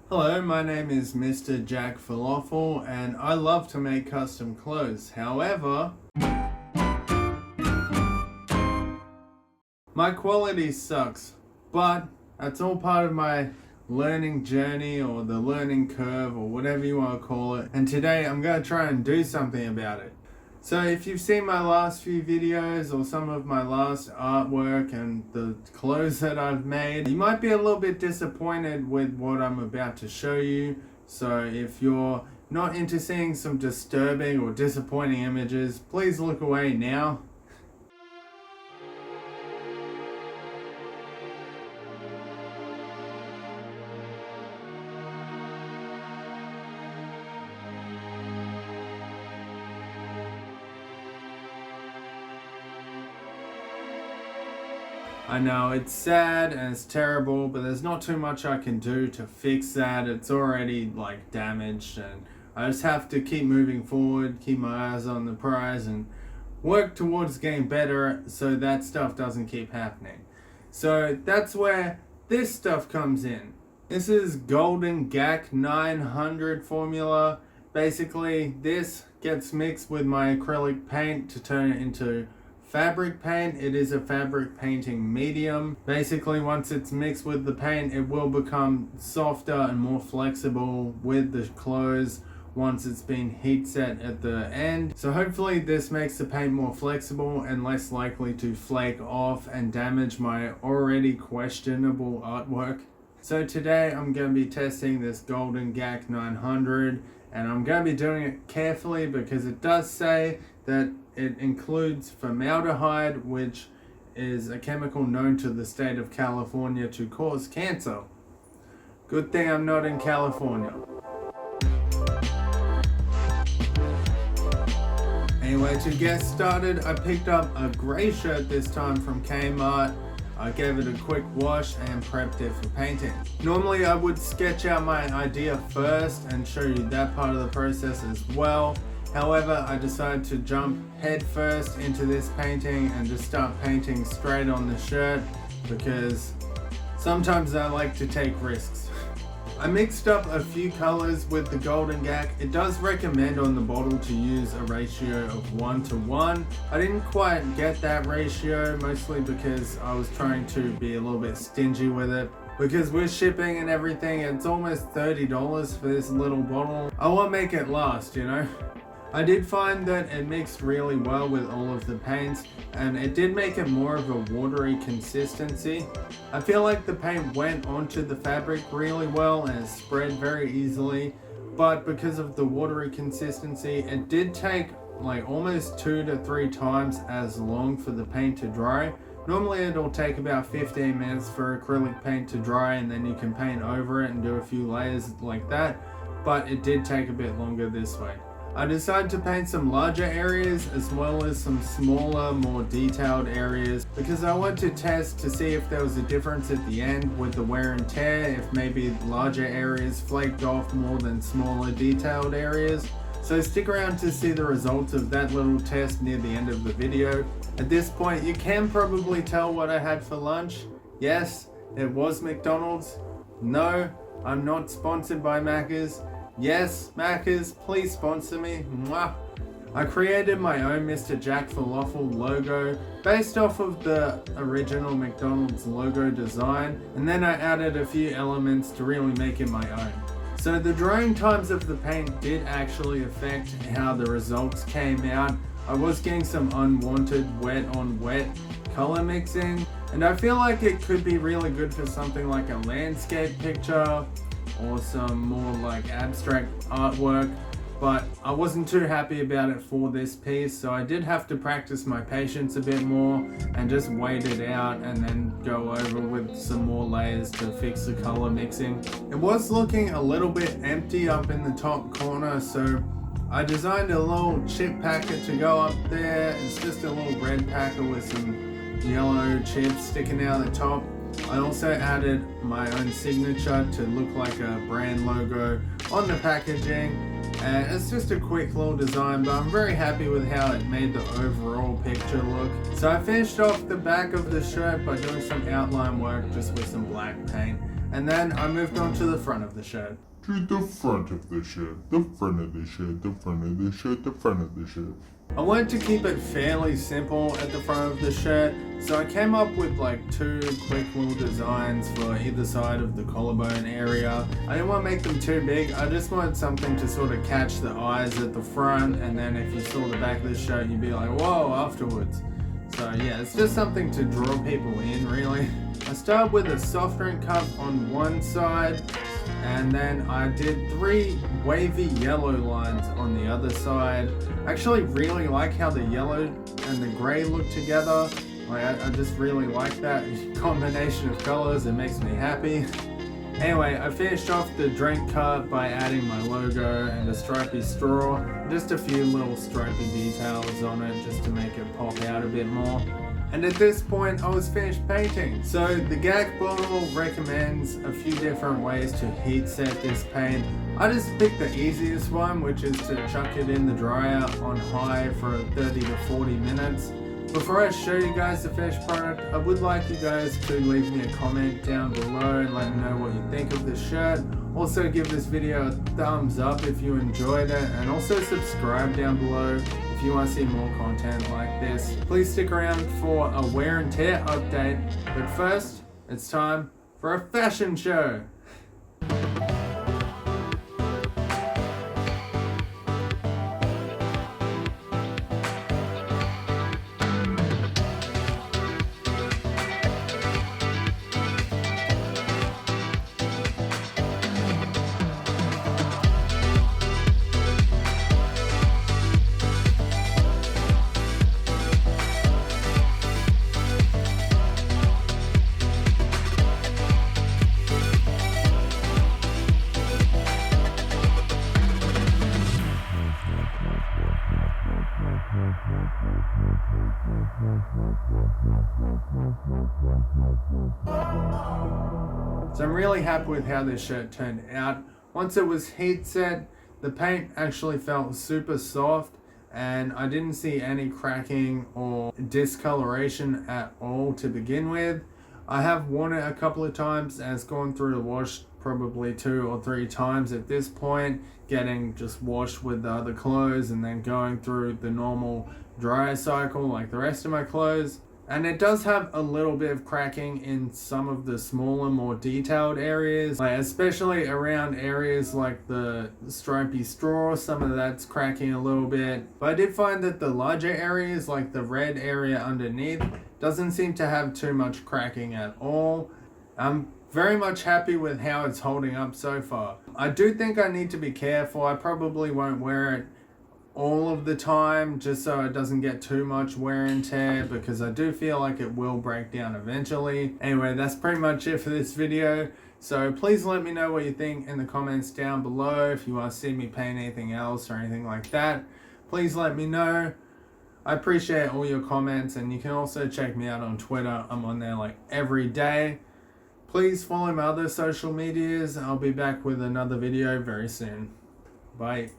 Hello, my name is Mr. Jack Falafel and I love to make custom clothes. However, my quality sucks, but that's all part of my learning journey or the learning curve or whatever you want to call it. And today I'm going to try and do something about it. So if you've seen my last few videos or some of my last artwork and the clothes that I've made, you might be a little bit disappointed with what I'm about to show you. So if you're not into seeing some disturbing or disappointing images, please look away now. I know it's sad and it's terrible, but there's not too much I can do to fix that. It's already damaged, and I just have to keep moving forward, keep my eyes on the prize, and work towards getting better so that stuff doesn't keep happening. So that's where this stuff comes in. This is Golden Gac 900 formula. Basically, this gets mixed with my acrylic paint to turn it into fabric paint. It is a fabric painting medium. Basically, once it's mixed with the paint, it will become softer and more flexible with the clothes once it's been heat set at the end. So hopefully this makes the paint more flexible and less likely to flake off and damage my already questionable artwork. So today I'm going to be testing this Golden Gac 900, and I'm going to be doing it carefully because it does say that it includes formaldehyde, which is a chemical known to the state of California to cause cancer. Good thing I'm not in California. Anyway, to get started, I picked up a grey shirt this time from Kmart. I gave it a quick wash and prepped it for painting. Normally I would sketch out my idea first and show you that part of the process as well. However, I decided to jump head first into this painting and just start painting straight on the shirt because sometimes I like to take risks. I mixed up a few colors with the Golden Gac. It does recommend on the bottle to use a ratio of 1:1. I didn't quite get that ratio, mostly because I was trying to be a little bit stingy with it. Because with shipping and everything, it's almost $30 for this little bottle. I want to make it last, you know? I did find that it mixed really well with all of the paints, and it did make it more of a watery consistency. I feel like the paint went onto the fabric really well and it spread very easily, but because of the watery consistency, it did take almost 2 to 3 times as long for the paint to dry. Normally it'll take about 15 minutes for acrylic paint to dry, and then you can paint over it and do a few layers like that, but it did take a bit longer this way. I decided to paint some larger areas as well as some smaller, more detailed areas because I want to test to see if there was a difference at the end with the wear and tear, if maybe larger areas flaked off more than smaller detailed areas. So stick around to see the results of that little test near the end of the video. At this point, you can probably tell what I had for lunch. Yes, it was McDonald's. No, I'm not sponsored by Macca's. Yes, Macca's, please sponsor me. Mwah. I created my own Mr. Jack Falafel logo based off of the original McDonald's logo design, and then I added a few elements to really make it my own. So the drying times of the paint did actually affect how the results came out. I was getting some unwanted wet on wet color mixing, and I feel like it could be really good for something like a landscape picture or some more abstract artwork, but I wasn't too happy about it for this piece, so I did have to practice my patience a bit more and just wait it out and then go over with some more layers to fix the color mixing. It was looking a little bit empty up in the top corner, so I designed a little chip packet to go up there. It's just a little red packet with some yellow chips sticking out the top. I also added my own signature to look like a brand logo on the packaging, and it's just a quick little design, but I'm very happy with how it made the overall picture look. So I finished off the back of the shirt by doing some outline work just with some black paint. And then I moved on to the front of the shirt. To the front of the shirt, the front of the shirt, the front of the shirt, the front of the shirt. I wanted to keep it fairly simple at the front of the shirt, so I came up with like 2 quick little designs for either side of the collarbone area. I didn't want to make them too big, I just wanted something to sort of catch the eyes at the front, and then if you saw the back of the shirt you'd be like, whoa, afterwards. So yeah, it's just something to draw people in, really. I started with a soft drink cup on one side, and then I did 3 wavy yellow lines on the other side. I actually really like how the yellow and the grey look together. Like I just really like that combination of colors, it makes me happy. Anyway, I finished off the drink cup by adding my logo and a stripy straw. Just a few little stripy details on it just to make it pop out a bit more. And at this point I was finished painting. So the Gac bottle recommends a few different ways to heat set this paint. I just picked the easiest one, which is to chuck it in the dryer on high for 30 to 40 minutes. Before I show you guys the finished product, I would like you guys to leave me a comment down below and let me know what you think of this shirt. Also give this video a thumbs up if you enjoyed it, and also subscribe down below if you want to see more content like this. Please stick around for a wear and tear update, but first, it's time for a fashion show. So I'm really happy with how this shirt turned out. Once it was heat set, the paint actually felt super soft and I didn't see any cracking or discoloration at all to begin with. I have worn it a couple of times and it's gone through the wash probably 2 or 3 times at this point, getting just washed with the other clothes and then going through the normal dryer cycle like the rest of my clothes. And it does have a little bit of cracking in some of the smaller, more detailed areas, like especially around areas like the stripy straw. Some of that's cracking a little bit, but I did find that the larger areas like the red area underneath doesn't seem to have too much cracking at all. I'm very much happy with how it's holding up so far. I do think I need to be careful. I probably won't wear it all of the time just so it doesn't get too much wear and tear, because I do feel like it will break down eventually. Anyway, that's pretty much it for this video. So please let me know what you think in the comments down below. If you want to see me paint anything else or anything like that, please let me know. I appreciate all your comments, and you can also check me out on Twitter. I'm on there like every day. Please follow my other social medias. I'll be back with another video very soon. Bye.